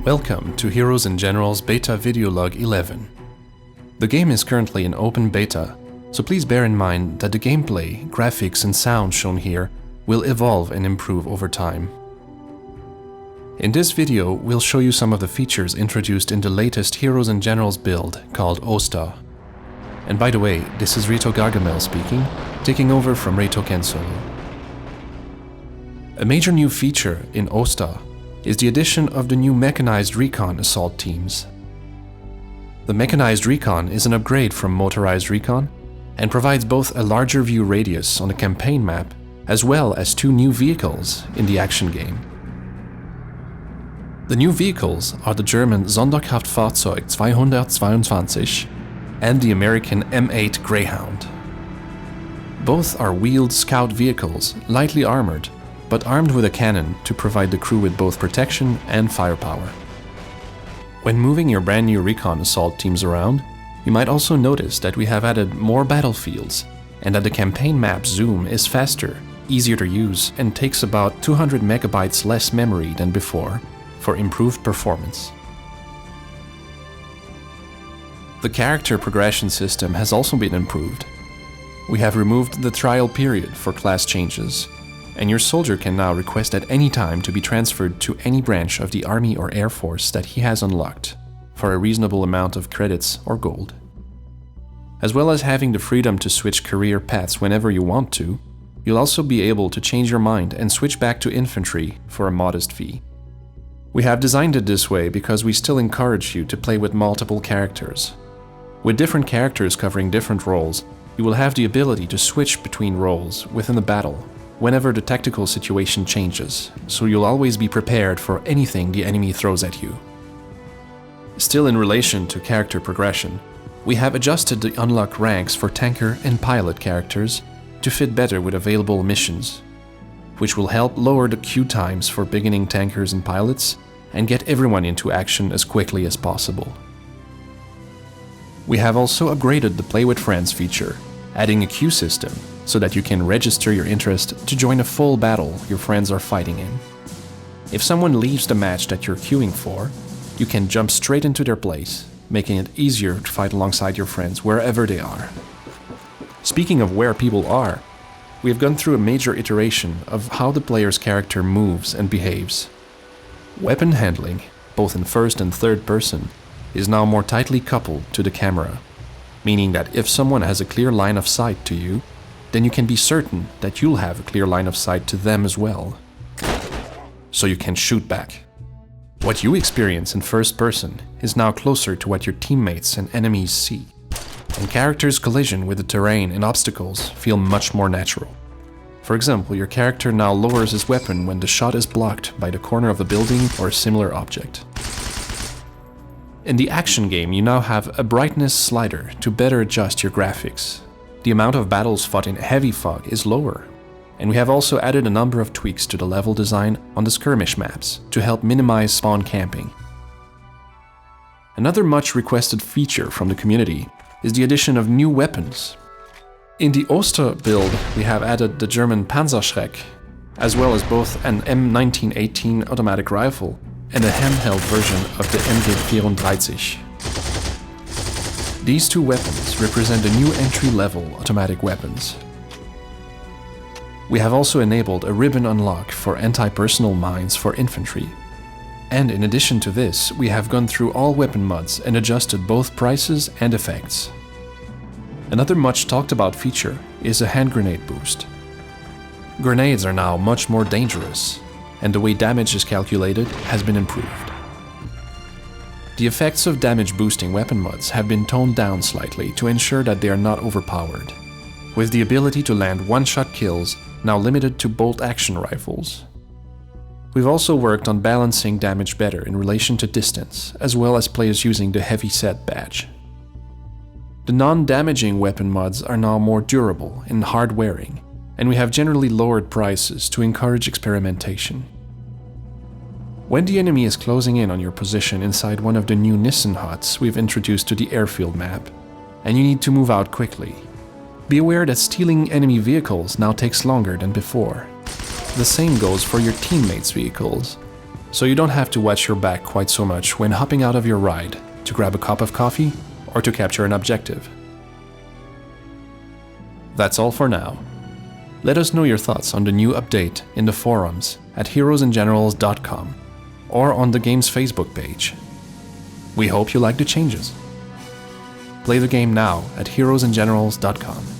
Welcome to Heroes and Generals Beta Video Log 11. The game is currently in open beta, so please bear in mind that the gameplay, graphics and sound shown here will evolve and improve over time. In this video, we'll show you some of the features introduced in the latest Heroes and Generals build called Osta. And by the way, this is Reto Gargamel speaking, taking over from Reto Kensolo. A major new feature in Osta is the addition of the new Mechanized Recon assault teams. The Mechanized Recon is an upgrade from Motorized Recon and provides both a larger view radius on the campaign map as well as 2 new vehicles in the action game. The new vehicles are the German Sonderkraftfahrzeug 222 and the American M8 Greyhound. Both are wheeled scout vehicles, lightly armored, but armed with a cannon to provide the crew with both protection and firepower. When moving your brand new Recon assault teams around, you might also notice that we have added more battlefields and that the campaign map zoom is faster, easier to use, and takes about 200 megabytes less memory than before for improved performance. The character progression system has also been improved. We have removed the trial period for class changes, and your soldier can now request at any time to be transferred to any branch of the Army or Air Force that he has unlocked, for a reasonable amount of credits or gold. As well as having the freedom to switch career paths whenever you want to, you'll also be able to change your mind and switch back to infantry for a modest fee. We have designed it this way because we still encourage you to play with multiple characters. With different characters covering different roles, you will have the ability to switch between roles within the battle whenever the tactical situation changes, so you'll always be prepared for anything the enemy throws at you. Still in relation to character progression, we have adjusted the unlock ranks for tanker and pilot characters to fit better with available missions, which will help lower the queue times for beginning tankers and pilots and get everyone into action as quickly as possible. We have also upgraded the Play with Friends feature, adding a queue system so that you can register your interest to join a full battle your friends are fighting in. If someone leaves the match that you're queuing for, you can jump straight into their place, making it easier to fight alongside your friends wherever they are. Speaking of where people are, we have gone through a major iteration of how the player's character moves and behaves. Weapon handling, both in first and third person, is now more tightly coupled to the camera, meaning that if someone has a clear line of sight to you, then you can be certain that you'll have a clear line of sight to them as well, so you can shoot back. What you experience in first person is now closer to what your teammates and enemies see, and characters' collision with the terrain and obstacles feel much more natural. For example, your character now lowers his weapon when the shot is blocked by the corner of the building or a similar object. In the action game, you now have a brightness slider to better adjust your graphics. The amount of battles fought in heavy fog is lower, and we have also added a number of tweaks to the level design on the skirmish maps to help minimize spawn camping. Another much requested feature from the community is the addition of new weapons. In the Oster build, we have added the German Panzerschreck, as well as both an M1918 automatic rifle and a handheld version of the MG34. These 2 weapons represent the new entry-level automatic weapons. We have also enabled a ribbon unlock for anti-personnel mines for infantry. And in addition to this, we have gone through all weapon mods and adjusted both prices and effects. Another much talked about feature is a hand grenade boost. Grenades are now much more dangerous, and the way damage is calculated has been improved. The effects of damage boosting weapon mods have been toned down slightly to ensure that they are not overpowered, with the ability to land one-shot kills now limited to bolt-action rifles. We've also worked on balancing damage better in relation to distance, as well as players using the heavy set badge. The non-damaging weapon mods are now more durable and hard-wearing, and we have generally lowered prices to encourage experimentation. When the enemy is closing in on your position inside one of the new Nissen huts we've introduced to the airfield map, and you need to move out quickly, Be aware that stealing enemy vehicles now takes longer than before. The same goes for your teammates' vehicles, so you don't have to watch your back quite so much when hopping out of your ride to grab a cup of coffee or to capture an objective. That's all for now. Let us know your thoughts on the new update in the forums at heroesandgenerals.com or on the game's Facebook page. We hope you like the changes. Play the game now at heroesandgenerals.com.